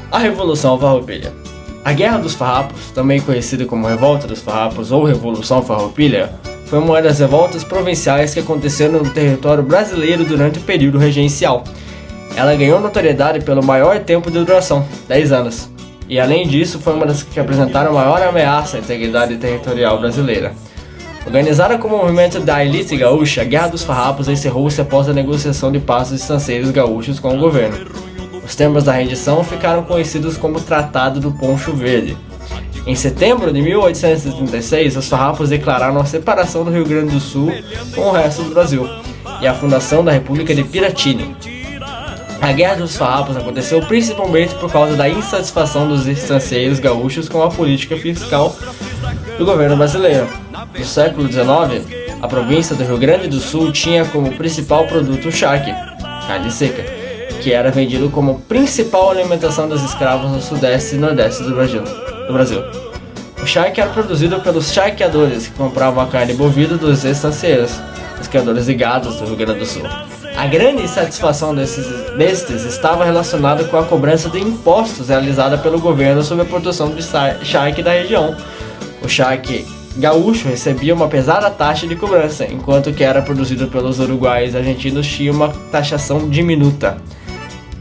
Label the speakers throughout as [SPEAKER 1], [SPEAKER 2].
[SPEAKER 1] A Revolução Farroupilha. A Guerra dos Farrapos, também conhecida como Revolta dos Farrapos ou Revolução Farroupilha, foi uma das revoltas provinciais que aconteceram no território brasileiro durante o período regencial. Ela ganhou notoriedade pelo maior tempo de duração, 10 anos, e além disso foi uma das que apresentaram maior ameaça à integridade territorial brasileira. Organizada como movimento da elite gaúcha, a Guerra dos Farrapos encerrou-se após a negociação de paz dos estanceiros gaúchos com o governo. Os termos da rendição ficaram conhecidos como Tratado do Poncho Verde. Em setembro de 1836, os farrapos declararam a separação do Rio Grande do Sul com o resto do Brasil e a fundação da República de Piratini. A Guerra dos Farrapos aconteceu principalmente por causa da insatisfação dos estanceiros gaúchos com a política fiscal do governo brasileiro. No século XIX, a província do Rio Grande do Sul tinha como principal produto o charque, carne seca, que era vendido como principal alimentação dos escravos no sudeste e nordeste do Brasil. O charque era produzido pelos charqueadores, que compravam a carne bovina dos estanceiros, os criadores de gados do Rio Grande do Sul. A grande insatisfação destes estava relacionada com a cobrança de impostos realizada pelo governo sobre a produção de charque da região. O charque gaúcho recebia uma pesada taxa de cobrança, enquanto que era produzido pelos uruguaios e argentinos tinha uma taxação diminuta.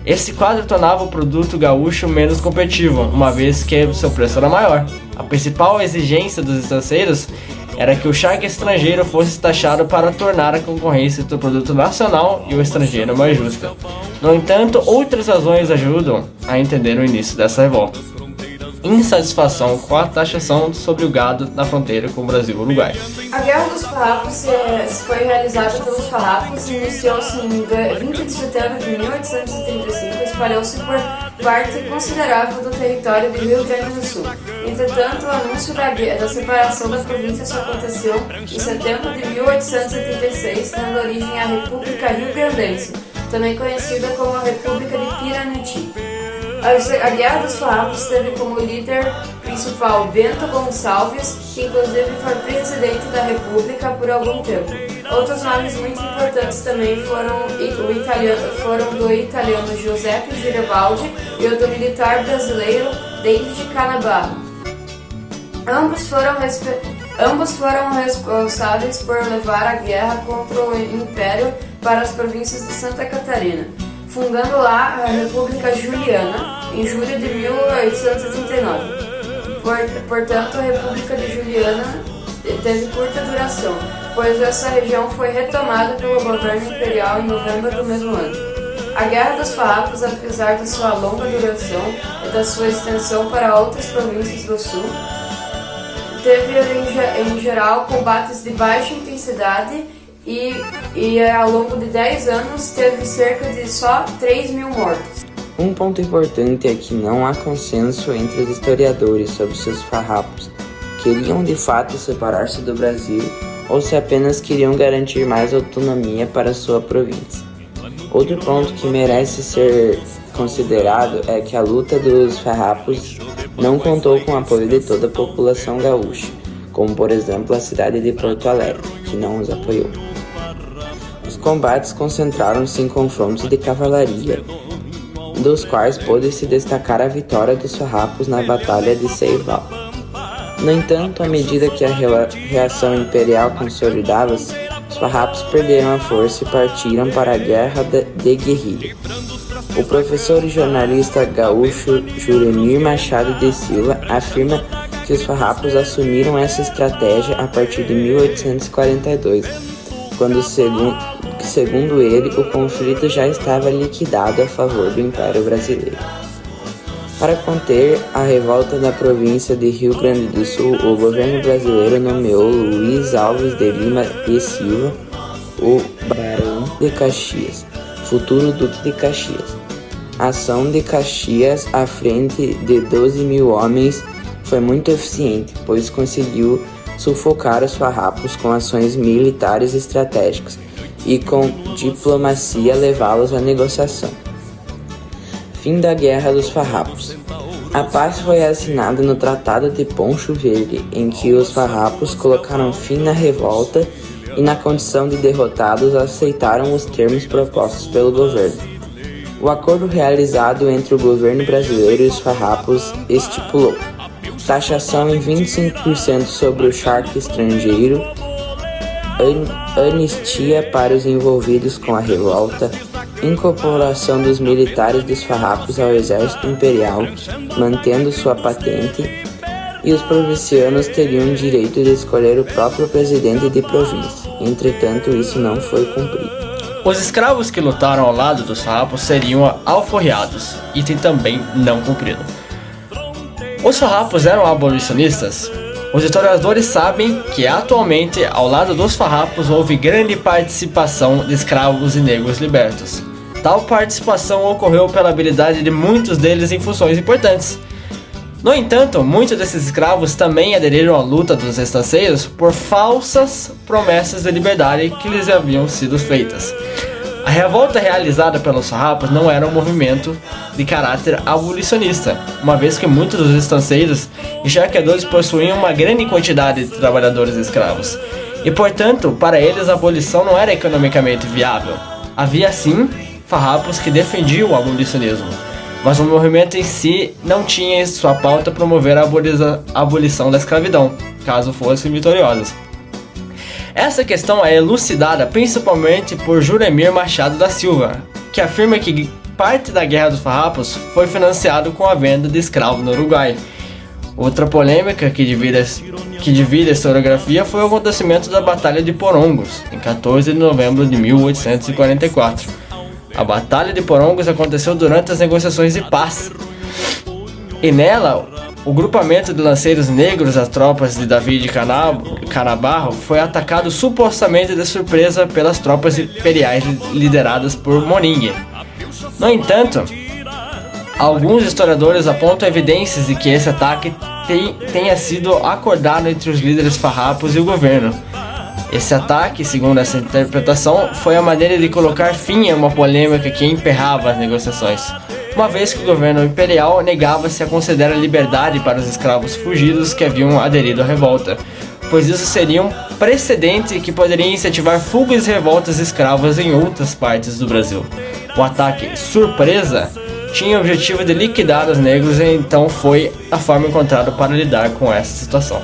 [SPEAKER 1] Esse quadro tornava o produto gaúcho menos competitivo, uma vez que seu preço era maior. A principal exigência dos estanceiros era que o charque estrangeiro fosse taxado para tornar a concorrência entre o produto nacional e o estrangeiro mais justa. No entanto, outras razões ajudam a entender o início dessa revolta. Insatisfação com a taxação sobre o gado na fronteira com o Brasil e o Uruguai.
[SPEAKER 2] A Guerra dos Farrapos foi realizada pelos farrapos e iniciou-se em 20 de setembro de 1835 e espalhou-se por parte considerável do território do Rio Grande do Sul. Entretanto, o anúncio da separação da província só aconteceu em setembro de 1836, dando origem à República Rio Grandense, também conhecida como a República de Piranesi. A Guerra dos Farrapos teve como líder principal Bento Gonçalves, que inclusive foi presidente da República por algum tempo. Outros nomes muito importantes também foram do italiano Giuseppe Garibaldi e o do militar brasileiro David Canabarro. Ambos foram responsáveis por levar a guerra contra o Império para as províncias de Santa Catarina, fundando lá a República Juliana em julho de 1839. Portanto, a República de Juliana teve curta duração, pois essa região foi retomada pelo governo imperial em novembro do mesmo ano. A Guerra dos Farrapos, apesar da sua longa duração e da sua extensão para outras províncias do sul, teve em geral combates de baixa intensidade e ao longo de 10 anos teve cerca de só 3.000 mortos.
[SPEAKER 3] Um ponto importante é que não há consenso entre os historiadores sobre se os farrapos queriam de fato separar-se do Brasil ou se apenas queriam garantir mais autonomia para sua província. Outro ponto que merece ser considerado é que a luta dos farrapos não contou com o apoio de toda a população gaúcha, como por exemplo a cidade de Porto Alegre, que não os apoiou. Os combates concentraram-se em confrontos de cavalaria, dos quais pôde-se destacar a vitória dos farrapos na Batalha de Seival. No entanto, à medida que a reação imperial consolidava-se, os farrapos perderam a força e partiram para a guerra de guerrilha. O professor e jornalista gaúcho Juremir Machado de Silva afirma que os farrapos assumiram essa estratégia a partir de 1842, quando, segundo ele, o conflito já estava liquidado a favor do Império Brasileiro. Para conter a revolta da província de Rio Grande do Sul, o governo brasileiro nomeou Luiz Alves de Lima e Silva, o Barão de Caxias, futuro Duque de Caxias. A ação de Caxias à frente de 12.000 homens foi muito eficiente, pois conseguiu sufocar os farrapos com ações militares estratégicas e com diplomacia levá-los à negociação. Fim da Guerra dos Farrapos. A paz foi assinada no Tratado de Poncho Verde, em que os farrapos colocaram fim na revolta e, na condição de derrotados, aceitaram os termos propostos pelo governo. O acordo realizado entre o governo brasileiro e os farrapos estipulou taxação em 25% sobre o charque estrangeiro, anistia para os envolvidos com a revolta, incorporação dos militares dos farrapos ao exército imperial, mantendo sua patente, e os provincianos teriam o direito de escolher o próprio presidente de província. Entretanto, isso não foi cumprido.
[SPEAKER 1] Os escravos que lutaram ao lado dos farrapos seriam alforriados, item também não cumprido. Os farrapos eram abolicionistas? Os historiadores sabem que atualmente, ao lado dos farrapos, houve grande participação de escravos e negros libertos. Tal participação ocorreu pela habilidade de muitos deles em funções importantes. No entanto, muitos desses escravos também aderiram à luta dos estanceiros por falsas promessas de liberdade que lhes haviam sido feitas. A revolta realizada pelos farrapos não era um movimento de caráter abolicionista, uma vez que muitos dos estanceiros e charqueadores possuíam uma grande quantidade de trabalhadores escravos, e portanto, para eles a abolição não era economicamente viável. Havia sim farrapos que defendiam o abolicionismo, mas o movimento em si não tinha em sua pauta promover a abolição da escravidão, caso fossem vitoriosos. Essa questão é elucidada principalmente por Juremir Machado da Silva, que afirma que parte da Guerra dos Farrapos foi financiado com a venda de escravos no Uruguai. Outra polêmica que divide a historiografia foi o acontecimento da Batalha de Porongos, em 14 de novembro de 1844. A Batalha de Porongos aconteceu durante as negociações de paz, e nela, o grupamento de lanceiros negros, as tropas de Davi de Canabarro, foi atacado supostamente de surpresa pelas tropas imperiais lideradas por Moringue. No entanto, alguns historiadores apontam evidências de que esse ataque tenha sido acordado entre os líderes farrapos e o governo. Esse ataque, segundo essa interpretação, foi a maneira de colocar fim a uma polêmica que emperrava as negociações, uma vez que o governo imperial negava-se a conceder a liberdade para os escravos fugidos que haviam aderido à revolta, pois isso seria um precedente que poderia incentivar fugas e revoltas escravas em outras partes do Brasil. O ataque surpresa tinha o objetivo de liquidar os negros e então foi a forma encontrada para lidar com essa situação.